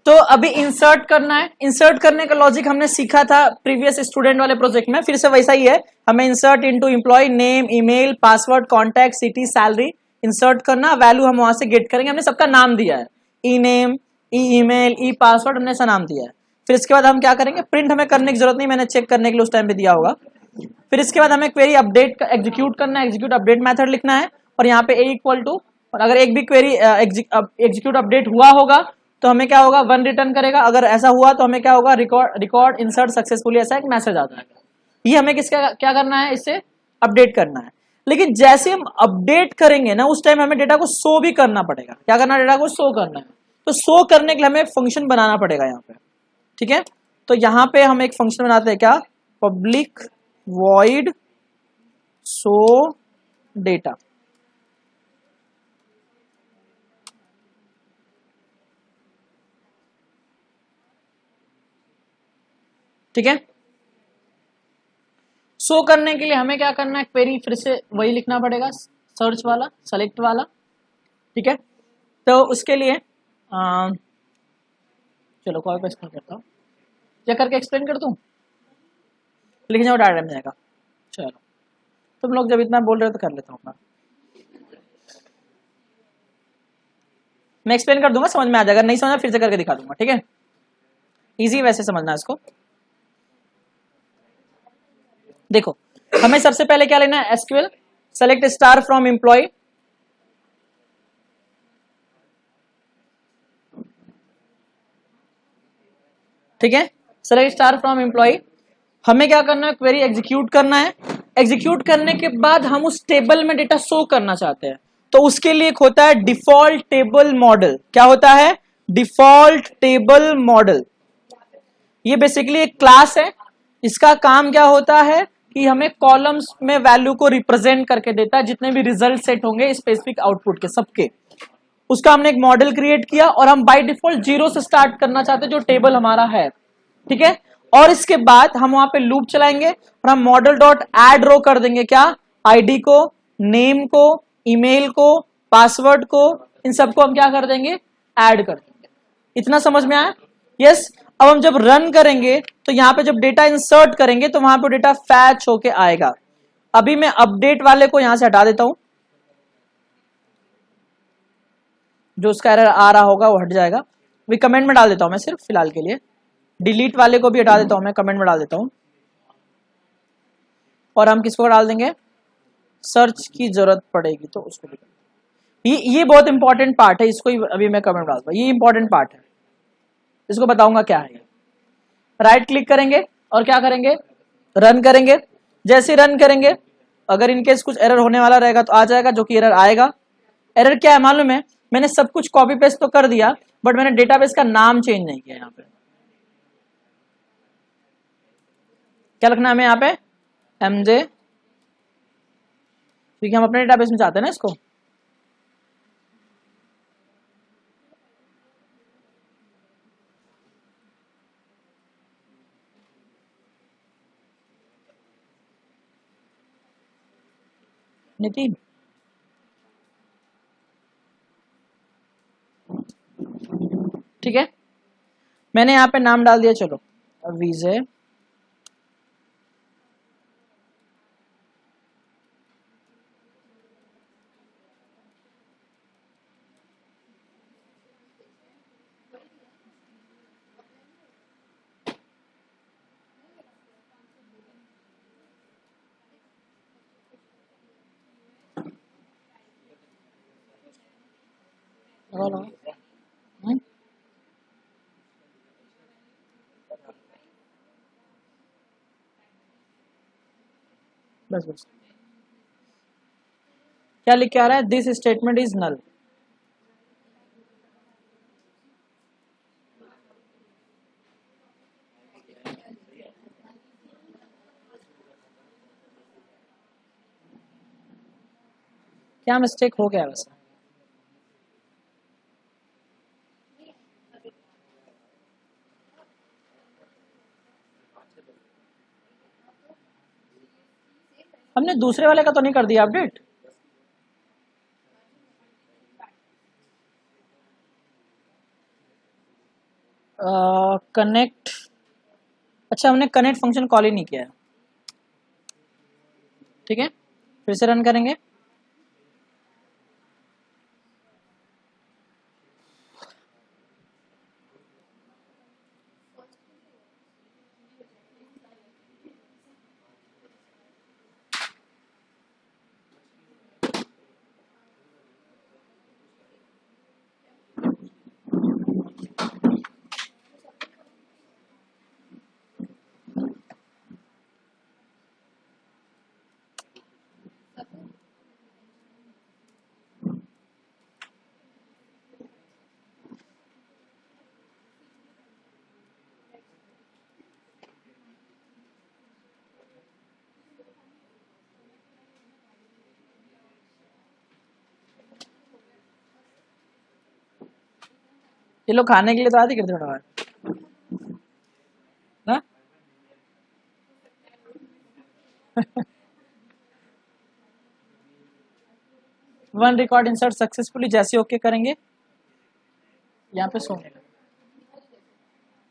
तो अभी इंसर्ट करना है। इंसर्ट करने का लॉजिक हमने सीखा था प्रीवियस स्टूडेंट वाले प्रोजेक्ट में, फिर से वैसा ही है। हमें insert into employ name, email, password, contact, city, salary insert करना, वैल्यू हम वहां से गेट करेंगे। हमने सबका नाम दिया है, ई नेम, ई ईमेल, ई पासवर्ड, हमने ऐसा नाम दिया है। फिर इसके बाद हम क्या करेंगे, प्रिंट हमें करने की जरूरत नहीं, मैंने चेक करने के लिए उस टाइम पे दिया होगा। फिर इसके बाद हमें क्वेरी अपडेट एग्जीक्यूट करना है, एग्जीक्यूट अपडेट मेथड लिखना है, और यहाँ पे ए इक्वल टू, और अगर एक भी क्वेरी एग्जीक्यूट अपडेट हुआ होगा तो हमें क्या होगा, 1 रिटर्न करेगा। अगर ऐसा हुआ तो हमें क्या होगा, रिकॉर्ड इंसर्ट सक्सेसफुली, ऐसा एक मैसेज आता है। ये हमें किसका क्या करना है, इससे अपडेट करना है। लेकिन जैसे हम अपडेट करेंगे ना, उस टाइम हमें डेटा को शो भी करना पड़ेगा। क्या करना है, डेटा को शो करना है। तो शो करने के लिए हमें फंक्शन बनाना पड़ेगा यहाँ पे, ठीक है। तो यहाँ पे हम एक फंक्शन बनाते हैं, क्या, पब्लिक वॉइड शो डेटा, ठीक है। शो करने के लिए हमें क्या करना है, क्वेरी फिर से वही लिखना पड़ेगा, सर्च वाला, सेलेक्ट वाला, ठीक है। तो उसके लिए चलो कॉल पे एक्सप्लेन करता हूँ, क्या करके एक्सप्लेन कर दूँ, लिख जाओ, डायग्राम में जाएगा। चलो तुम लोग जब इतना बोल रहे हो तो कर लेता हूँ मैं एक्सप्लेन कर दूंगा, समझ में आ जाएगा। नहीं समझा फिर से करके दिखा दूंगा, ठीक है। इजी वैसे समझना इसको। देखो हमें सबसे पहले क्या लेना है, SQL select star from employ, ठीक है। सेलेक्ट स्टार फ्रॉम एम्प्लॉय, हमें क्या करना है, क्वेरी एग्जीक्यूट करना है। एग्जीक्यूट करने के बाद हम उस टेबल में डेटा शो करना चाहते हैं, तो उसके लिए एक होता है डिफॉल्ट टेबल मॉडल। क्या होता है, डिफॉल्ट टेबल मॉडल। ये बेसिकली एक क्लास है, इसका काम क्या होता है कि हमें कॉलम्स में वैल्यू को रिप्रेजेंट करके देता है, जितने भी रिजल्ट सेट होंगे स्पेसिफिक आउटपुट के सबके, उसका हमने एक मॉडल क्रिएट किया, और हम बाय डिफॉल्ट 0 से स्टार्ट करना चाहते हैं जो टेबल हमारा है, ठीक है। और इसके बाद हम वहां पे लूप चलाएंगे और हम मॉडल डॉट एड रो कर देंगे, क्या, आईडी को, नेम को, ईमेल को, पासवर्ड को, इन सबको हम क्या कर देंगे, ऐड कर देंगे। इतना समझ में आया, यस। अब हम जब रन करेंगे तो यहाँ पे जब डेटा इंसर्ट करेंगे तो वहां पे डेटा फैच होके आएगा। अभी मैं अपडेट वाले को यहां से हटा देता हूं, जो उसका एरर आ रहा होगा वो हट जाएगा। भी कमेंट में डाल देता हूं मैं सिर्फ फिलहाल के लिए, डिलीट वाले को भी हटा देता हूं मैं, कमेंट में डाल देता हूं। और हम किसको डाल देंगे, सर्च की जरूरत पड़ेगी तो उसको भी। ये बहुत इंपॉर्टेंट पार्ट है, इसको अभी मैं कमेंट डालता हूं, ये इंपॉर्टेंट पार्ट है, इसको बताऊंगा क्या है। राइट क्लिक करेंगे और क्या करेंगे, रन करेंगे। जैसे रन करेंगे, अगर इनकेस कुछ एरर होने वाला रहेगा तो आ जाएगा, जो कि एरर आएगा। एरर क्या है मालूम है, मैंने सब कुछ कॉपी पेस्ट तो कर दिया, बट मैंने डेटाबेस का नाम चेंज नहीं किया। यहाँ पे क्या लिखना है हमें, यहाँ पे एमजे, क्योंकि हम अपने डेटाबेस में चाहते हैं ना इसको। नितिन, ठीक है, मैंने यहाँ पे नाम डाल दिया, चलो विजय, बस बस। क्या लिख के आ रहा है, दिस स्टेटमेंट इज नल। क्या मिस्टेक हो गया वैसे, हमने दूसरे वाले का तो नहीं कर दिया अपडेट। कनेक्ट, अच्छा हमने कनेक्ट फंक्शन कॉल ही नहीं किया है, ठीक है, फिर से रन करेंगे। ये लोग खाने के लिए तो आते करते थोड़ा ना। वन रिकॉर्ड इंसर्ट सक्सेसफुली, जैसे ओके करेंगे यहाँ पे सोने,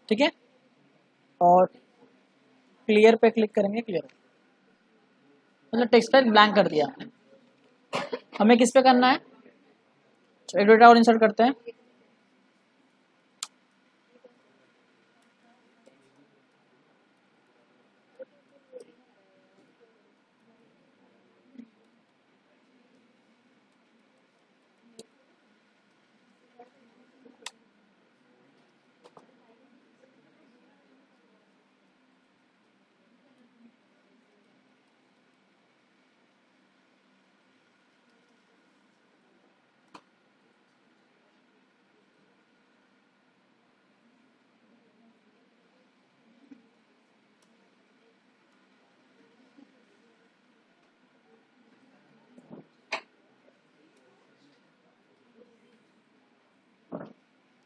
ठीक है, और क्लियर पे क्लिक करेंगे, क्लियर, मतलब टेक्स्ट फाइल ब्लैंक कर दिया हमने। हमें किस पे करना है, एक डेटा और इंसर्ट करते हैं।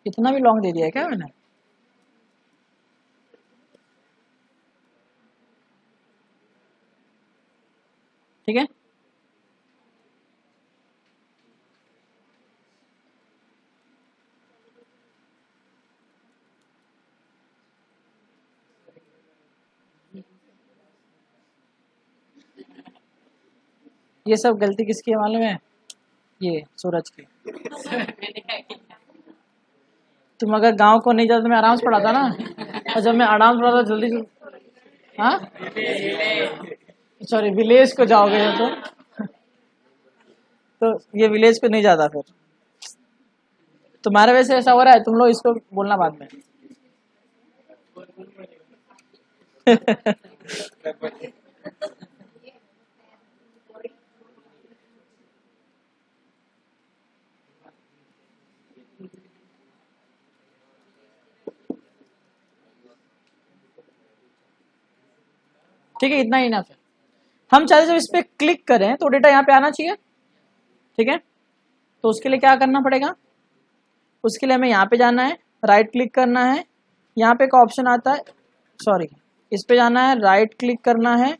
इतना भी लॉन्ग दे दिया है क्या मैंने? ठीक है, ये सब गलती किसकी है मालूम है? ये सूरज की। तुम अगर गांव को नहीं जाते तो मैं आराम से पढ़ाता ना, और जब मैं आराम से पढ़ाता जल्दी जल्दी, हाँ सॉरी विलेज को जाओगे तो ये विलेज को नहीं जाता फिर। तुम्हारे वैसे ऐसा हो रहा है, तुम लोग इसको बोलना बाद में। ठीक है, इतना ही ना, फिर हम चाहे जब इस पे क्लिक करें तो डेटा यहाँ पे आना चाहिए, ठीक है, तो उसके लिए क्या करना पड़ेगा, उसके लिए हमें यहाँ पे जाना है, राइट क्लिक करना है, यहाँ पे एक ऑप्शन आता है, सॉरी इस पे जाना है, राइट क्लिक करना है,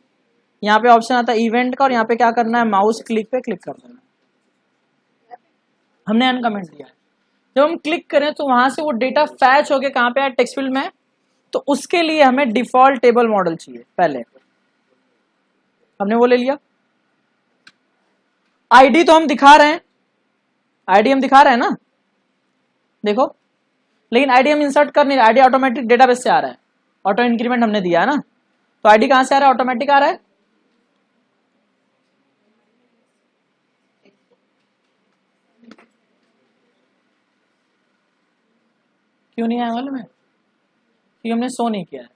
यहाँ पे ऑप्शन आता है इवेंट का, और यहाँ पे क्या करना है, माउस क्लिक पे क्लिक कर देना है। हमने अनकमेंट दिया है, जब हम क्लिक करें तो वहां से वो डेटा फैच होके कहाँ पे आए, टेक्स्ट फील्ड में, तो उसके लिए हमें डिफॉल्ट टेबल मॉडल चाहिए पहले, हमने वो ले लिया। आईडी तो हम दिखा रहे हैं, आईडी हम दिखा रहे हैं ना, देखो, लेकिन आईडी हम इंसर्ट कर नहीं रहे, आईडी ऑटोमेटिक डेटाबेस से आ रहा है, ऑटो इंक्रीमेंट हमने दिया है ना, तो आईडी कहां से आ रहा है, ऑटोमेटिक आ रहा है। क्यों नहीं आया मालूम है, क्योंकि हमने शो नहीं किया है।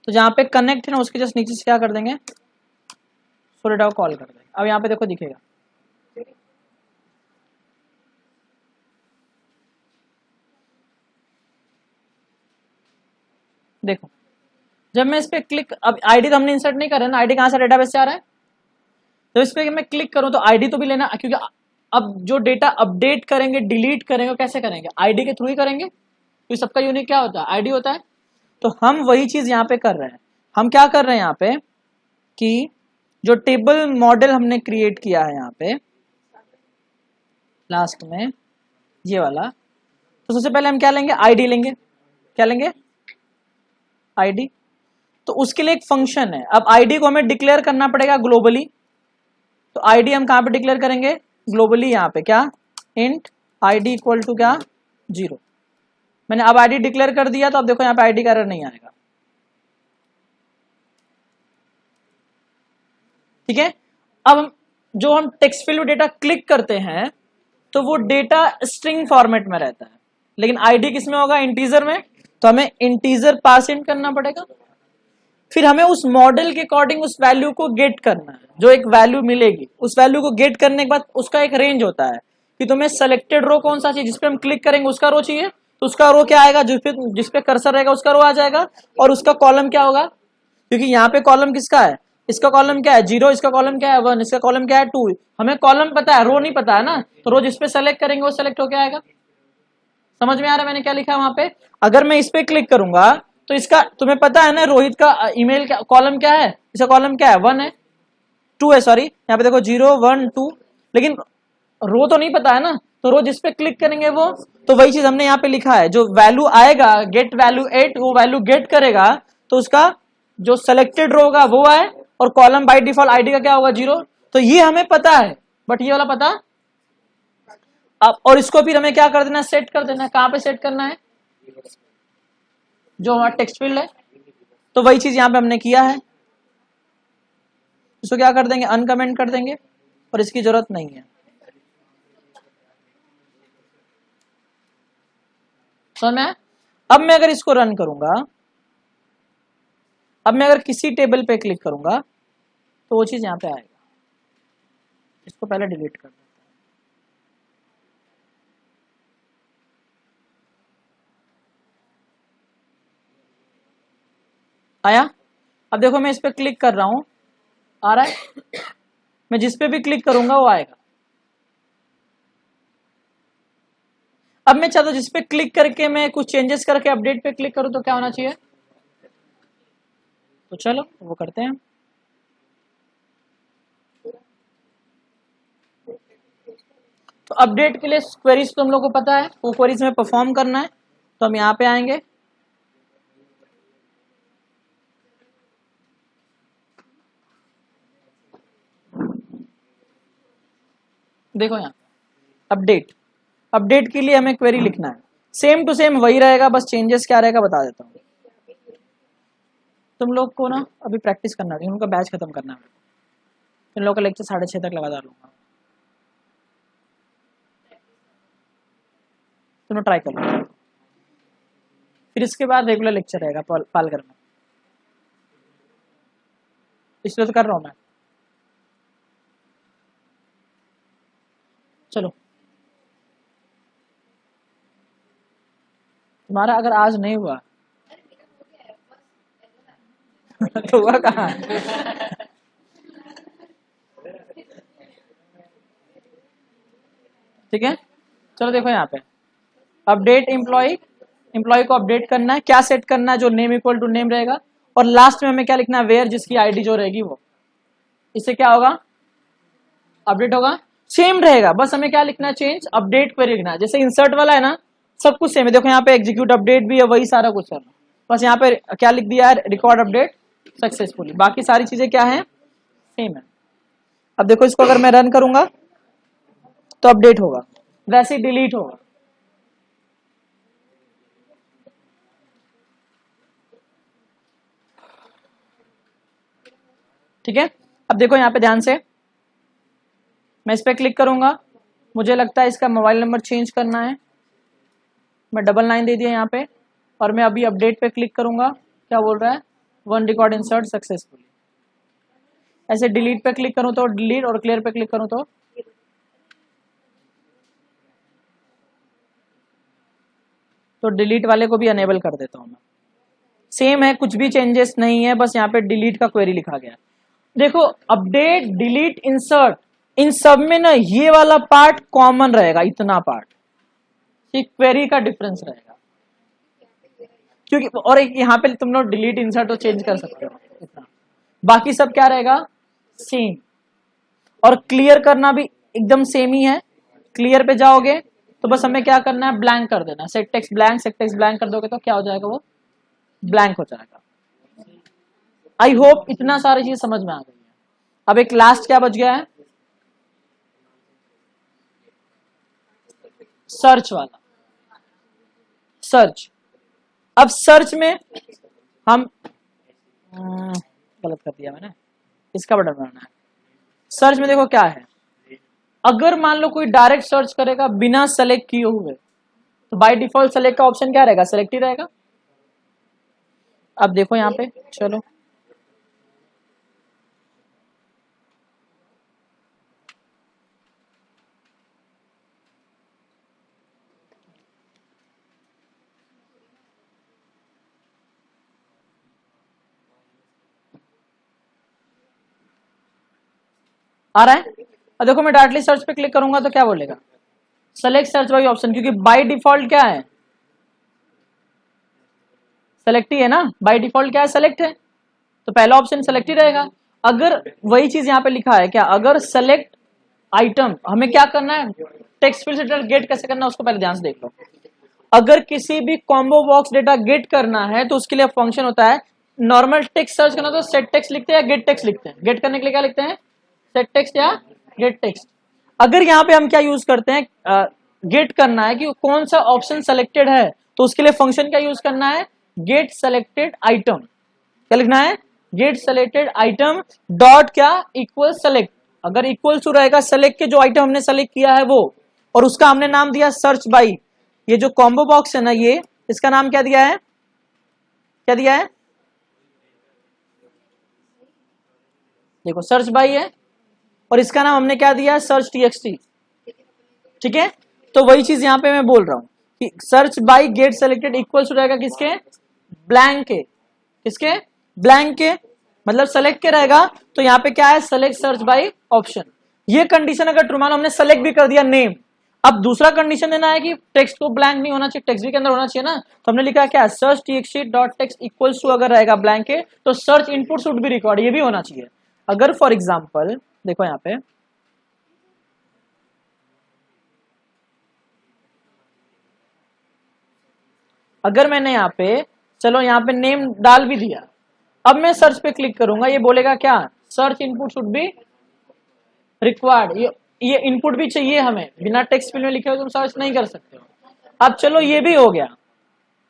तो जहां पे कनेक्ट है ना, उसके जस्ट नीचे से क्या कर देंगे, सो डेटा को कॉल कर देंगे। अब यहाँ पे देखो दिखेगा, देखो जब मैं इस पे क्लिक, अब आईडी तो हमने इंसर्ट नहीं कर रहे ना, आईडी कहां से डेटाबेस से आ रहा है, तो इस पे मैं क्लिक करूं तो आईडी तो भी लेना, क्योंकि अब जो डेटा अपडेट करेंगे डिलीट करेंगे कैसे करेंगे, आईडी के थ्रू ही करेंगे, तो सबका यूनिक क्या होता है, आईडी होता है। तो हम वही चीज यहाँ पे कर रहे हैं। हम क्या कर रहे हैं यहाँ पे कि जो टेबल मॉडल हमने क्रिएट किया है यहाँ पे लास्ट में ये वाला, तो सबसे पहले हम क्या लेंगे, आईडी लेंगे। क्या लेंगे, आईडी। तो उसके लिए एक फंक्शन है। अब आईडी को हमें डिक्लेयर करना पड़ेगा ग्लोबली। तो आईडी हम कहां पे डिक्लेयर करेंगे, ग्लोबली। यहाँ पे क्या, इंट आईडी इक्वल टू क्या, 0। मैंने अब आईडी डिक्लेयर कर दिया, तो अब देखो यहाँ पे आईडी का एरर नहीं आएगा। ठीक है। अब जो हम टेक्स्ट फील्ड डेटा क्लिक करते हैं तो वो डेटा स्ट्रिंग फॉर्मेट में रहता है, लेकिन आईडी किस में होगा, इंटीजर में। तो हमें इंटीजर पास इन करना पड़ेगा। फिर हमें उस मॉडल के अकॉर्डिंग उस वैल्यू को गेट करना है। जो एक वैल्यू मिलेगी उस वैल्यू को गेट करने के बाद उसका एक रेंज होता है कि तुम्हें सेलेक्टेड रो कौन सा चाहिए, जिसपे हम क्लिक करेंगे उसका रो चाहिए, तो उसका रो क्या आएगा, जिसपे कर्सर रहेगा उसका रो आ जाएगा। और उसका कॉलम क्या होगा, क्योंकि यहाँ पे कॉलम किसका है, इसका कॉलम क्या है 0, इसका कॉलम क्या है 1, इसका कॉलम क्या है 2। हमें कॉलम पता है, रो नहीं पता है ना, तो रो जिसपे सेलेक्ट करेंगे वो सेलेक्ट होके आएगा। समझ में आ रहा है मैंने क्या लिखा है वहां पे। अगर मैं इस पे क्लिक करूंगा तो इसका तुम्हें पता है ना, रोहित का ईमेल क्या कॉलम क्या है, इसका कॉलम क्या है 1 है 2 है, सॉरी यहाँ पे देखो 0 1 2, लेकिन रो तो नहीं पता है ना। तो रो जिस पे क्लिक करेंगे वो, तो वही चीज हमने यहाँ पे लिखा है। जो वैल्यू आएगा गेट वैल्यू 8, वो वैल्यू गेट करेगा तो उसका जो सेलेक्टेड रो होगा वो आए, और कॉलम बाय डिफॉल्ट आईडी का क्या होगा 0। तो ये हमें पता है, बट ये वाला पता अब। और इसको फिर हमें क्या कर देना, सेट कर देना। कहां पे सेट करना है, जो हमारा टेक्स्ट फील्ड है। तो वही चीज यहां पे हमने किया है। इसको क्या कर देंगे, अनकमेंट कर देंगे, और इसकी जरूरत नहीं है। समझ में? अब मैं अगर इसको रन करूंगा, अब मैं अगर किसी टेबल पे क्लिक करूंगा तो वो चीज यहां पे आएगा। इसको पहले डिलीट कर देते हैं। आया? अब देखो मैं इस पे क्लिक कर रहा हूं, आ रहा है। मैं जिस पे भी क्लिक करूंगा वो आएगा। अब मैं चाहता हूं जिस पे क्लिक करके मैं कुछ चेंजेस करके अपडेट पे क्लिक करूं तो क्या होना चाहिए, तो चलो वो करते हैं। तो अपडेट के लिए क्वेरीज तो हम लोग को पता है, वो क्वेरीज में परफॉर्म करना है। तो हम यहां पे आएंगे, देखो यहाँ अपडेट। अपडेट के लिए हमें क्वेरी लिखना है, सेम टू सेम वही रहेगा, बस चेंजेस क्या रहेगा बता देता हूँ। तुम लोग को ना अभी प्रैक्टिस करना है, उनका बैच खत्म करना है। तुम लोग का लेक्चर 6:30 तक लगातार लूंगा, तुम ट्राई कर लो। फिर इसके बाद रेगुलर लेक्चर रहेगा पालघर में, इसलिए तो कर रहा हूँ मैं। चलो तुम्हारा अगर आज नहीं हुआ तो हुआ कहाँ ठीक है। चलो देखो यहाँ पे अपडेट एम्प्लॉय, एम्प्लॉय को अपडेट करना है। क्या सेट करना है, जो नेम इक्वल टू नेम रहेगा, और लास्ट में हमें क्या लिखना है, वेयर, जिसकी आईडी जो रहेगी वो। इससे क्या होगा, अपडेट होगा, सेम रहेगा। बस हमें क्या लिखना है, चेंज अपडेट क्वेरी लिखना है। जैसे इंसर्ट वाला है ना, सब कुछ सेम है। देखो यहाँ पे एग्जीक्यूट अपडेट भी है, वही सारा कुछ है। बस यहाँ पे क्या लिख दिया है, रिकॉर्ड अपडेट सक्सेसफुली। बाकी सारी चीजें क्या है, सेम है। अब देखो इसको अगर मैं रन करूंगा तो अपडेट होगा, वैसे ही डिलीट होगा। ठीक है। अब देखो यहाँ पे ध्यान से, मैं इस पे क्लिक करूंगा, मुझे लगता है इसका मोबाइल नंबर चेंज करना है। मैं 99 दे दिया यहाँ पे, और मैं अभी अपडेट पे क्लिक करूंगा। क्या बोल रहा है, 1 रिकॉर्ड इंसर्ट सक्सेसफुली। ऐसे डिलीट पे क्लिक करूं तो डिलीट, और क्लियर पे क्लिक करूं तो डिलीट वाले को भी अनेबल कर देता हूं मैं। सेम है, कुछ भी चेंजेस नहीं है, बस यहाँ पे डिलीट का क्वेरी लिखा गया। देखो अपडेट, डिलीट, इंसर्ट, इन सब में ना ये वाला पार्ट कॉमन रहेगा, इतना पार्ट, ये क्वेरी का डिफरेंस रहेगा। क्योंकि और एक यहाँ पे तुम लोग डिलीट इंसर्ट तो चेंज कर सकते हो इतना, बाकी सब क्या रहेगा सेम। और क्लियर करना भी एकदम सेम ही है। क्लियर पे जाओगे तो बस हमें क्या करना है, ब्लैंक कर देना, सेट टेक्स्ट ब्लैंक कर दोगे तो क्या हो जाएगा, वो ब्लैंक हो जाएगा। आई होप इतना सारी चीज समझ में आ गई है। अब एक लास्ट क्या बच गया है, सर्च वाला। सर्च, अब सर्च में हम गलत कर दिया मैंने, इसका बटन बनाना है। सर्च में देखो क्या है, अगर मान लो कोई डायरेक्ट सर्च करेगा बिना सेलेक्ट किए हुए तो बाय डिफॉल्ट सेलेक्ट का ऑप्शन क्या रहेगा, सेलेक्ट ही रहेगा। अब देखो यहाँ पे, चलो आ रहा है। अब देखो मैं डायरेक्टली सर्च पे क्लिक करूंगा तो क्या बोलेगा, सेलेक्ट सर्च बाय ऑप्शन, क्योंकि बाय डिफॉल्ट क्या है, सेलेक्ट ही है ना, बाय डिफॉल्ट क्या है, सेलेक्ट है, तो पहला ऑप्शन सेलेक्ट ही रहेगा। अगर वही चीज यहाँ पे लिखा है क्या, अगर सेलेक्ट आइटम, हमें क्या करना है, टेक्स्ट फील्ड से डेटा गेट कैसे करना है उसको पहले ध्यान से देख लो। अगर किसी भी कॉम्बो बॉक्स डेटा गेट करना है तो उसके लिए फंक्शन होता है, नॉर्मल टेक्स्ट सर्च करना तो सेट टेक्स्ट लिखते हैं या गेट टेक्स्ट लिखते हैं, गेट करने के लिए क्या लिखते हैं, सेट टेक्स्ट या गेट टेक्स्ट। अगर यहाँ पे हम क्या यूज करते हैं, गेट करना है कि कौन सा ऑप्शन सेलेक्टेड है तो उसके लिए फंक्शन क्या यूज करना है, गेट सेलेक्टेड आइटम। क्या लिखना है, गेट सेलेक्टेड आइटम डॉट क्या, इक्वल सेलेक्ट। अगर इक्वल टू रहेगा सेलेक्ट के जो आइटम हमने सेलेक्ट किया है वो, और उसका हमने नाम दिया सर्च बाई। ये जो कॉम्बो बॉक्स है ना, ये इसका नाम क्या दिया है, क्या दिया है, देखो सर्च बाई है, और इसका नाम हमने क्या दिया है, सर्च टीएक्सटी। ठीक है, तो वही चीज यहां पे मैं बोल रहा हूं कि search by get selected equal to रहेगा किसके, ब्लैंक के, किसके, ब्लैंक के, मतलब सेलेक्ट के रहेगा। तो यहाँ पे क्या है, सेलेक्ट सर्च बाई ऑप्शन। ये कंडीशन अगर ट्रू मान, हमने सेलेक्ट भी कर दिया नेम, अब दूसरा कंडीशन देना है कि टेक्स्ट को ब्लैंक नहीं होना चाहिए, टेक्स्ट भी के अंदर होना चाहिए ना, तो हमने लिखा क्या, search TXT dot text equals to, अगर रहेगा ब्लैंक के तो search input should be record, ये भी होना चाहिए। अगर फॉर एग्जांपल देखो यहाँ पे, अगर मैंने यहाँ पे, चलो यहाँ पे नेम डाल भी दिया, अब मैं सर्च पे क्लिक करूंगा, ये बोलेगा क्या, search input should be required, ये इनपुट भी चाहिए हमें, बिना टेक्स्ट फील्ड में लिखे हो तुम सर्च नहीं कर सकते हो। अब चलो ये भी हो गया,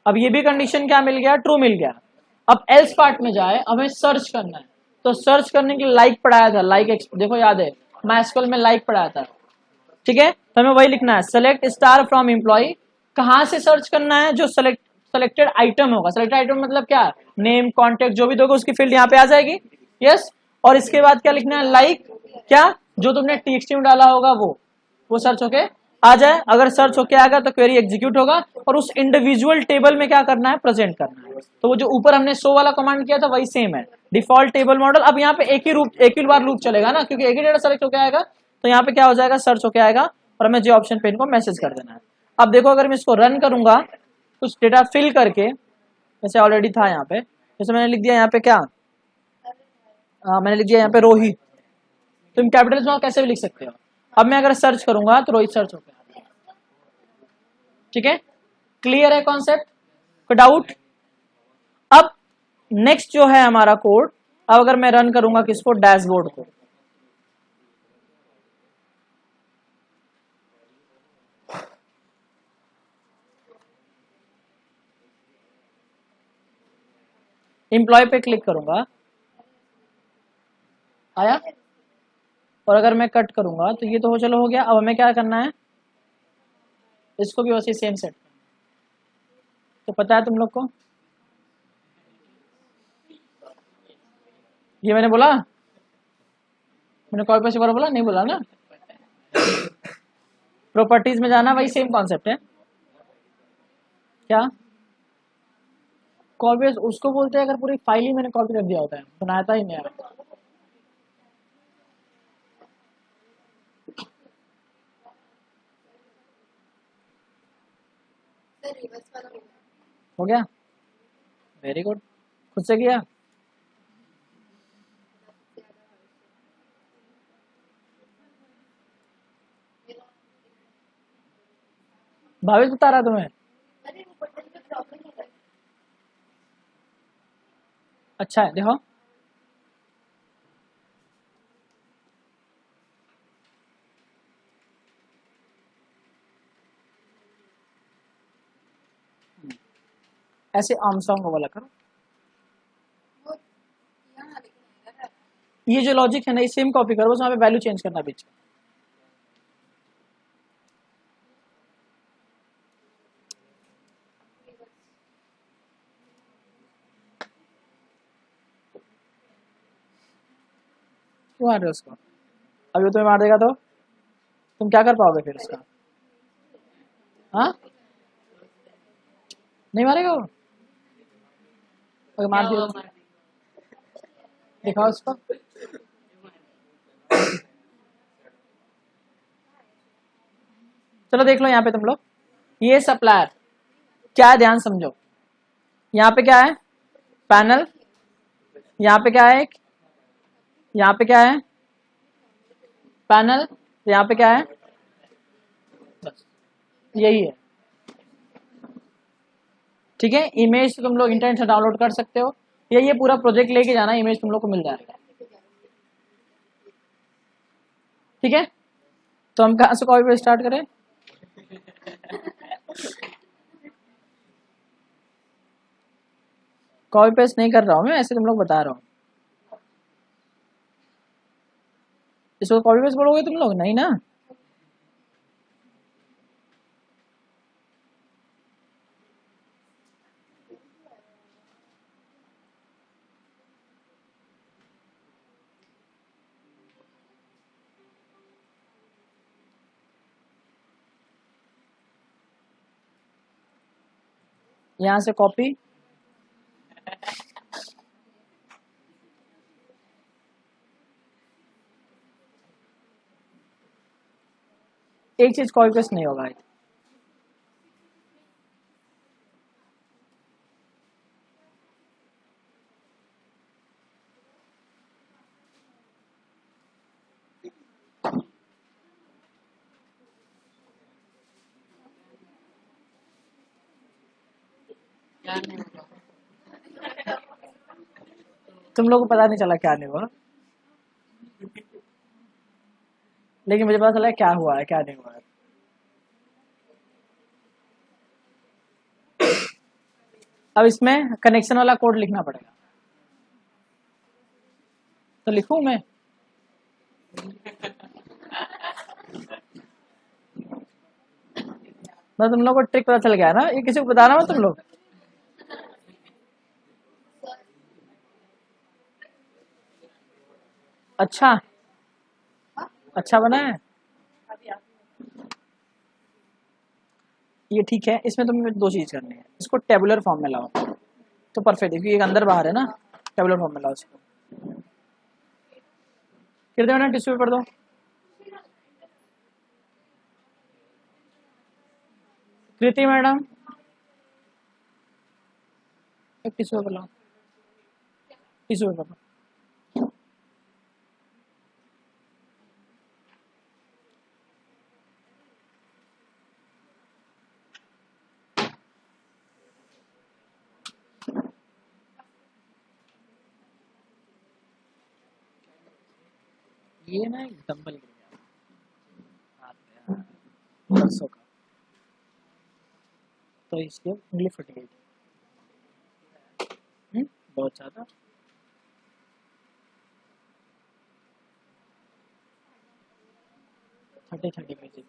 अब ये भी कंडीशन क्या मिल गया, ट्रू मिल गया। अब एल्स पार्ट में जाए, हमें सर्च करना है, तो सर्च करने के लिए लाइक पढ़ाया था, लाइक देखो याद है, माइस्क्यूएल में लाइक पढ़ाया था। ठीक है, तो हमें वही लिखना है, सेलेक्ट स्टार फ्रॉम एम्प्लॉय, कहां से सर्च करना है, जो सेलेक्टेड आइटम होगा, सेलेक्टेड आइटम मतलब क्या, नेम कॉन्टेक्ट जो भी दोगे उसकी फील्ड यहाँ पे आ जाएगी। यस, और इसके बाद क्या लिखना है, लाइक क्या, जो तुमने टीएक्सटी में डाला होगा वो सर्च होके आ जाए। अगर सर्च होके आ गया तो क्वेरी एग्जीक्यूट होगा, और उस इंडिविजुअल टेबल में क्या करना है, प्रेजेंट करना है। तो वो जो ऊपर हमने शो वाला कमांड किया था वही सेम है, डिफॉल्ट टेबल मॉडल। अब यहाँ पे एक ही बार लूप चलेगा ना, क्योंकि एक ही डेटा सेलेक्ट होके आएगा, तो यहाँ पे क्या हो जाएगा, सर्च होके आएगा, और हमें जो ऑप्शन पे इनको मैसेज कर देना है। अब देखो अगर मैं इसको रन करूंगा, कुछ डेटा फिल करके, जैसे ऑलरेडी था यहाँ पे, जैसे मैंने लिख दिया यहाँ पे क्या, मैंने लिख दिया यहाँ पे रोहित, तुम कैपिटल्स में कैसे भी लिख सकते हो। अब मैं अगर सर्च करूंगा तो रोहित सर्च होगा। ठीक है, क्लियर है कॉन्सेप्ट, कोई डाउट। अब नेक्स्ट जो है हमारा कोड, अब अगर मैं रन करूंगा किसको, डैशबोर्ड को, एम्प्लॉय पे क्लिक करूंगा, आया, और अगर मैं कट करूंगा तो ये तो चलो हो गया। अब हमें क्या करना है, इसको भी वैसे सेम सेट, तो पता है तुम लोग को, ये मैंने बोला, मैंने कॉल पे से बोला नहीं बोला ना, प्रॉपर्टीज में जाना, वही सेम कॉन्सेप्ट है। क्या कॉपी उसको बोलते हैं, अगर पूरी फाइल ही मैंने कॉपी कर दिया होता है, बनाया ही नहीं है। हो गया, वेरी गुड, खुद से किया। भावेश बता रहा तुम्हें? अच्छा है, देखो ऐसे आर्मस्ट्रांग को बोला करो। ये जो लॉजिक है ना, ये सेम कॉपी करो, बस वहाँ पे वैल्यू चेंज करना बीच में। क्यों मार रहे हो उसको? अभी वो तुम्हें मार देगा तो तुम क्या कर पाओगे फिर उसका? हाँ, नहीं मारेगा वो? अगर मार दिया तो दिखाओ उसको। चलो देख लो यहाँ पे तुम लोग, ये सप्लायर क्या है, ध्यान समझो। यहाँ पे क्या है? पैनल। यहाँ पे क्या है? यहाँ पे क्या है? पैनल। यहाँ पे क्या है? बस यही है। ठीक है, इमेज तुम लोग इंटरनेट से डाउनलोड कर सकते हो, या ये पूरा प्रोजेक्ट लेके जाना, इमेज तुम लोग को मिल जाएगा। ठीक है, तो हम कहाँ से कॉपी पे स्टार्ट करें? कॉपी पेस्ट नहीं कर रहा हूँ मैं, ऐसे तुम लोग बता रहा हूँ। इसको कॉपी पेस्ट बोलोगे तुम लोग? नहीं ना। यहाँ से कॉपी, एक चीज कॉपी पेस्ट नहीं होगा। तुम लोग को पता नहीं चला क्या नहीं हुआ, लेकिन मुझे पता चला क्या हुआ है क्या नहीं हुआ है। अब इसमें कनेक्शन वाला कोड लिखना पड़ेगा, तो लिखूं मैं? मैं तुम लोग को ट्रिक पता चल गया ना, ये किसी को बताना मत तुम लोग। अच्छा, अच्छा बना है ये, ठीक है। इसमें तुम्हें दो चीज करनी है, इसको टेबुलर फॉर्म में लाओ तो परफेक्ट है, क्योंकि एक अंदर बाहर है ना। टेबुलर फॉर्म में लाओ इसको। फिर दो ना, टिश्यू पेपर दो। कृति मैडम, एक टिश्यू पेपर लाओ, टिश्यू पेपर। ये ना एक डंबल गिर गया हाथ पे, हाँ, परसों का, तो इसकी उंगली फट गई थी। बहुत ज्यादा। Thirty thirty page.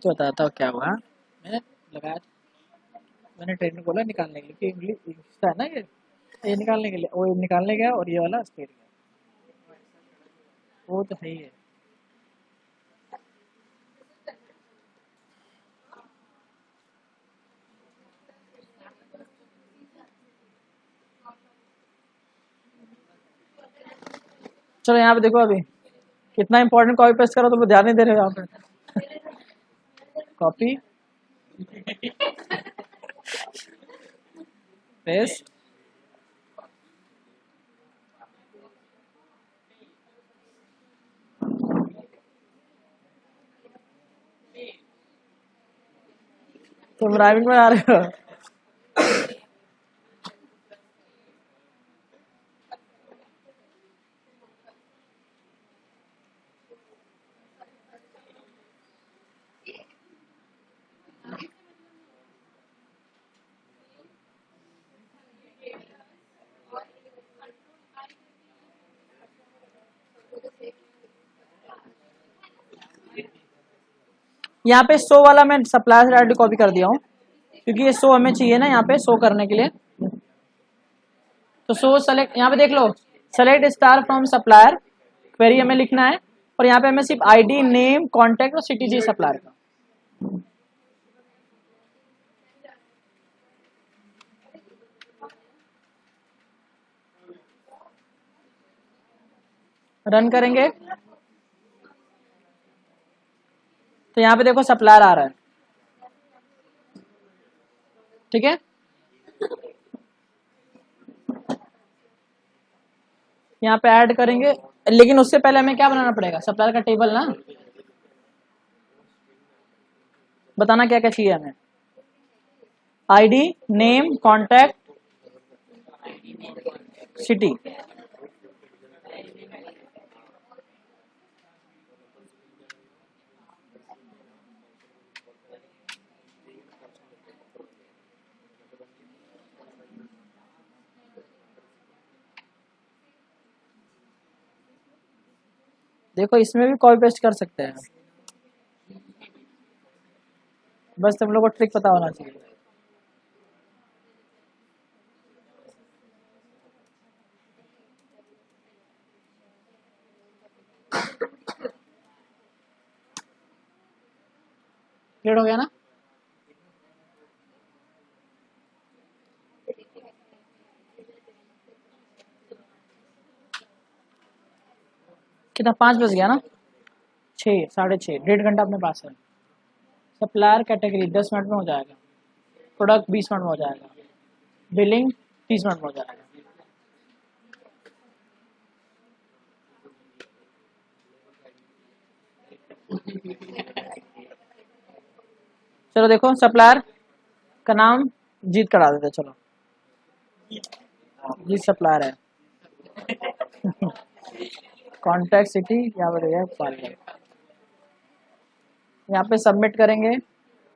तो बताता हूँ क्या हुआ। मैंने लगाया, मैंने ट्रेनर को बोला निकालने के लिए, कि उंगली हिस्सा है ना ये निकालने के लिए, वो निकालने गया और ये वाला स्टेट गया। वो तो सही है। चलो यहाँ पे देखो, अभी कितना इंपॉर्टेंट कॉपी पेस्ट करो, तो ध्यान नहीं दे रहे हो यहाँ पे। कॉपी, पेस्ट, तुम राइमिंग में आ रहे हो। यहाँ पे शो वाला मैं सप्लायर डायरेक्टली कॉपी कर दिया हूँ, क्योंकि ये शो हमें चाहिए ना यहाँ पे शो करने के लिए। तो शो सेलेक्ट, यहाँ पे देख लो, select star from supplier, query हमें लिखना है, और यहाँ पे हमें सिर्फ आईडी, नेम, कॉन्टैक्ट और सिटी चाहिए सप्लायर का। रन करेंगे तो यहाँ पे देखो सप्लायर आ रहा है, ठीक है। यहाँ पे ऐड करेंगे, लेकिन उससे पहले हमें क्या बनाना पड़ेगा, सप्लायर का टेबल ना। बताना क्या क्या चाहिए हमें, आईडी, नेम, कॉन्टैक्ट, सिटी। देखो इसमें भी कॉपी पेस्ट कर सकते हैं, बस तुम लोग को ट्रिक पता होना चाहिए। क्लियर हो गया ना। कितना 5 बज गया ना, 6, 6:30, 1.5 घंटा अपने पास है। सप्लायर कैटेगरी 10 मिनट में हो जाएगा, प्रोडक्ट 20 मिनट में हो जाएगा, बिलिंग 30 मिनट में हो जाएगा। चलो देखो सप्लायर का नाम जीत करा देते, चलो जीत सप्लायर है। कॉन्टैक्ट सिटी यहाँ पर है पार्लर, यहाँ पे सबमिट करेंगे।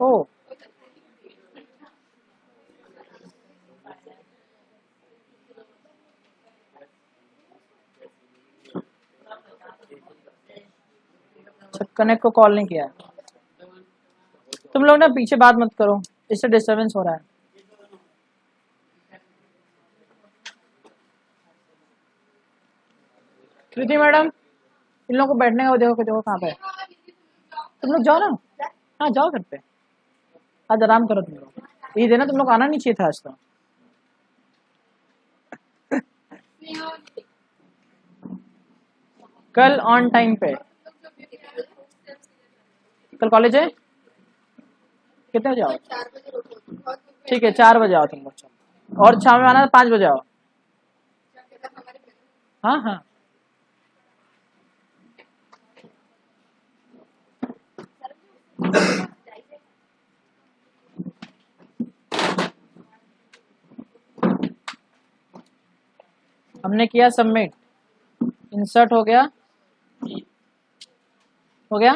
ओ कनेक्ट को कॉल नहीं किया है। तुम लोग ना पीछे बात मत करो, इससे डिस्टरबेंस हो रहा है। कृति मैडम, इन लोगों को बैठने का देखो कहाँ पे, तुम लोग जाओ ना। हाँ जाओ घर पे, आज आराम करो तुम लोग। ये देना, तुम लोग आना नहीं चाहिए था आज तो। कल ऑन टाइम पे, कल कॉलेज है कितने बजे आओ? ठीक है 4 बजे आओ तुम लोग, चलो। और शाम में आना 5 बजे आओ। हाँ हाँ हमने किया सबमिट, इंसर्ट हो गया, हो गया।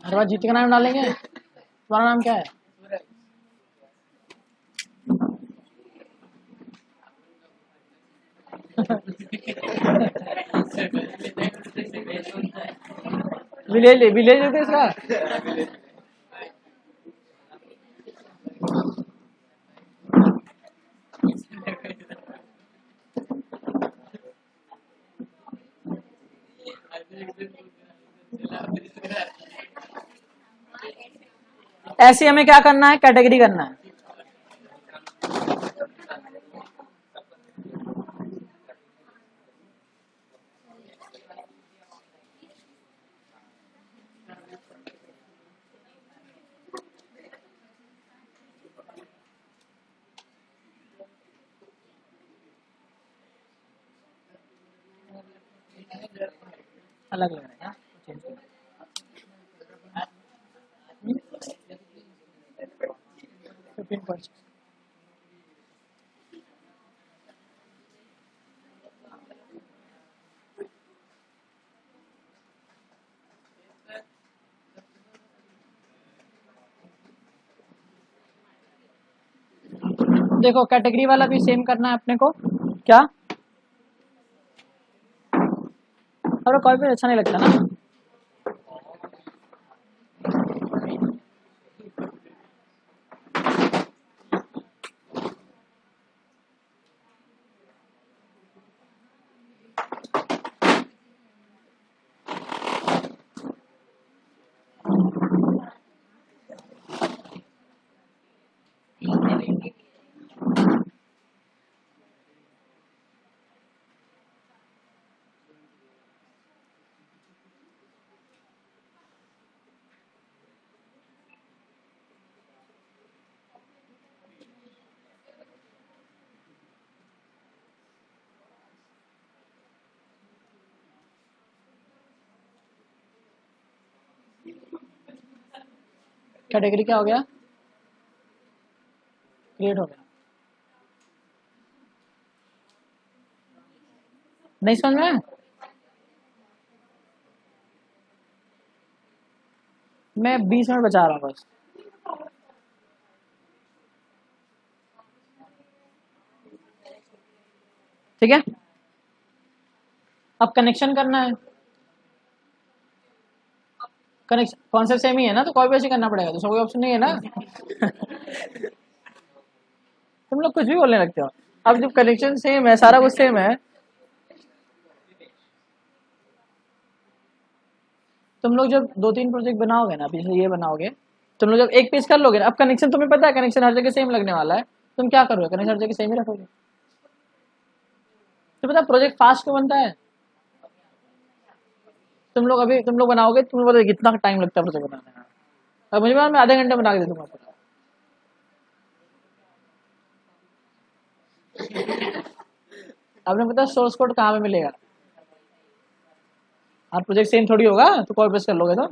हर बार जीत का नाम डालेंगे। तुम्हारा नाम क्या है? विलेज विलेज है इसका। ऐसे हमें क्या करना है, कैटेगरी करना है। अलग लग रहा है चेंज कर 15%। देखो कैटेगरी वाला भी सेम करना है अपने को क्या, और कॉपी पेस्ट अच्छा नहीं लगता ना। कैटेगरी क्या हो गया, क्रिएट हो गया, नहीं समझ में, मैं 20 मिनट बचा रहा हूँ बस। ठीक है, अब कनेक्शन करना है, कनेक्शन कॉन्सेप्ट सेम ही है ना, तो कॉपी पेस्ट ही करना पड़ेगा, दूसरा कोई ऑप्शन नहीं है ना। तुम लोग कुछ भी बोलने लगते हो, अब जब कनेक्शन सेम है, सारा कुछ सेम है, तुम लोग जब 2-3 प्रोजेक्ट बनाओगे ना, जैसे ये बनाओगे, तुम लोग जब एक पेज कर लोगे ना, अब कनेक्शन तुम्हें पता है कनेक्शन हर जगह सेम लगने वाला है, तुम क्या करोगे, कनेक्शन हर जगह सेम ही रखोगे। तो पता प्रोजेक्ट फास्ट क्यों बनता है, तुम लोग बनाओगे, तुम्हें पता है कितना टाइम लगता है प्रोजेक्ट बनाने में, अब मुझे मैं आधे घंटे बना के दे दूंगा पूरा। आपने पता सोर्स कोड कहाँ पे मिलेगा, हर प्रोजेक्ट सेम थोड़ी होगा, तो कॉपी पेस्ट कर लोगे तो।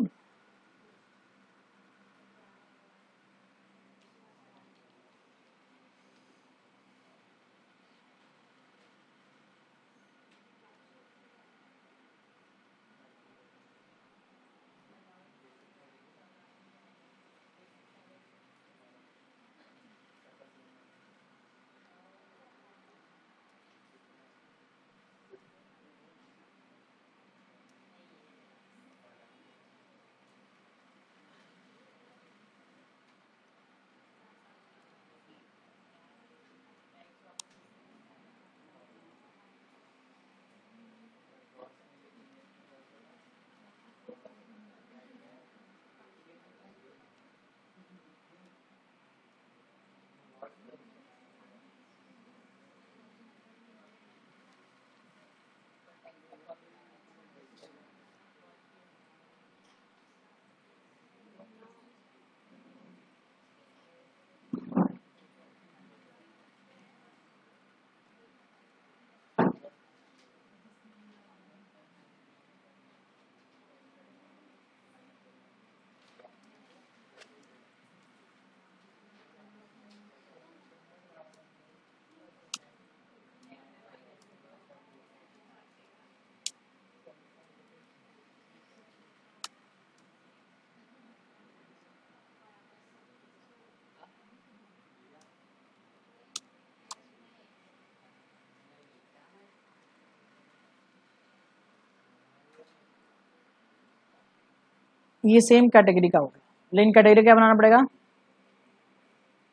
ये सेम कैटेगरी का होगा, लेकिन कैटेगरी क्या बनाना पड़ेगा,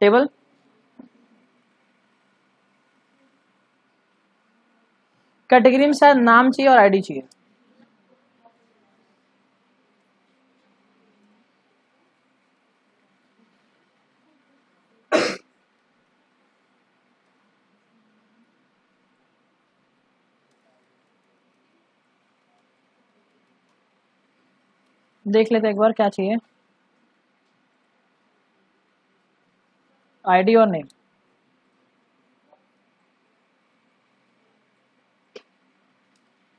टेबल, कैटेगरी में शायद नाम चाहिए और आईडी चाहिए। देख लेते एक बार क्या चाहिए, आईडी और नेम,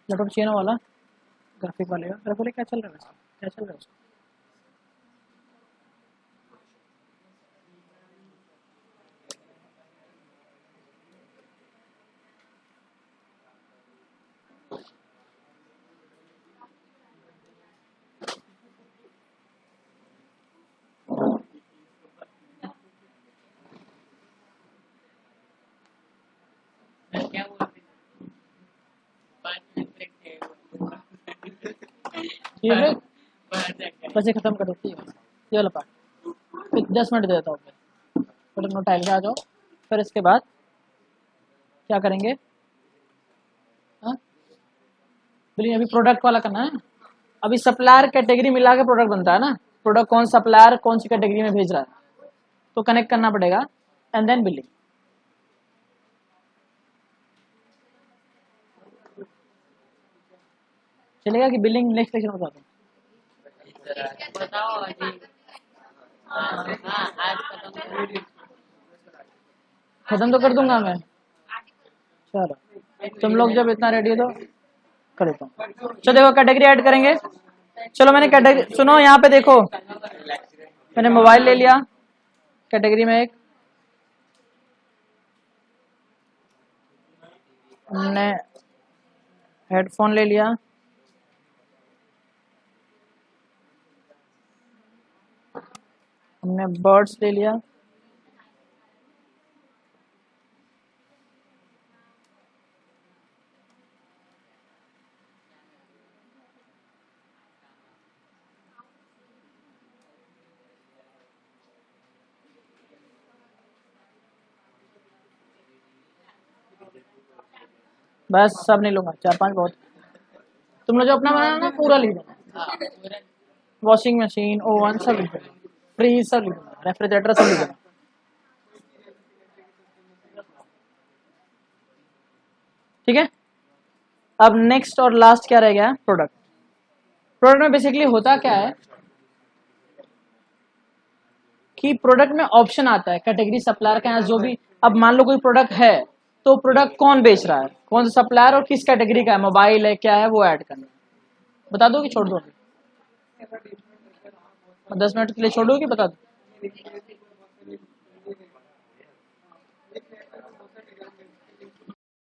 लैपटॉप चाहिए ना वाला, ग्राफिक वाले क्या चल रहा है वैसे, क्या चल रहा है उसका? ये लो, बस ये खत्म कर देती है ये वाला पार्ट, फिर 10 मिनट दे देता हूँ मैं, फिर तुम टाइल पे आ जाओ। फिर इसके बाद क्या करेंगे? हाँ बिलिंग अभी प्रोडक्ट वाला करना है। अभी सप्लायर कैटेगरी मिला के प्रोडक्ट बनता है ना, प्रोडक्ट कौन सप्लायर कौन सी कैटेगरी में भेज रहा है, तो कनेक्ट करना पड़ेगा एंड देन बिलिंग। चलेगा कि बिलिंग नेक्स्ट लेक्चर में बता दूँ? खत्म तो कर दूंगा मैं, चलो तुम लोग जब इतना रेडी हो तो कर देता हूँ। चलो देखो कैटेगरी ऐड करेंगे। चलो मैंने कैटेगरी सुनो, यहाँ पे देखो मैंने मोबाइल ले लिया कैटेगरी में, एक हमने हेडफोन ले लिया, हमने बर्ड्स ले लिया, बस सब नहीं लूंगा, 4-5 बहुत। तुम लोग जो अपना बनाना ना पूरा लिख देना, वॉशिंग मशीन ओवन सब लिख देना, फ्रीज सब लिख देना, रेफ्रिजरेटर सब लिख देना। ठीक है, अब नेक्स्ट और लास्ट क्या रह गया है? प्रोडक्ट। प्रोडक्ट में बेसिकली होता क्या है कि प्रोडक्ट में ऑप्शन आता है कैटेगरी सप्लायर के यहाँ, जो भी अब मान लो कोई प्रोडक्ट है तो प्रोडक्ट कौन बेच रहा है, कौन सा सप्लायर और किस कैटेगरी का है, मोबाइल है क्या है, वो ऐड करना है। बता दो कि छोड़ दो? 10 मिनट के लिए छोड़ दो कि बता दो?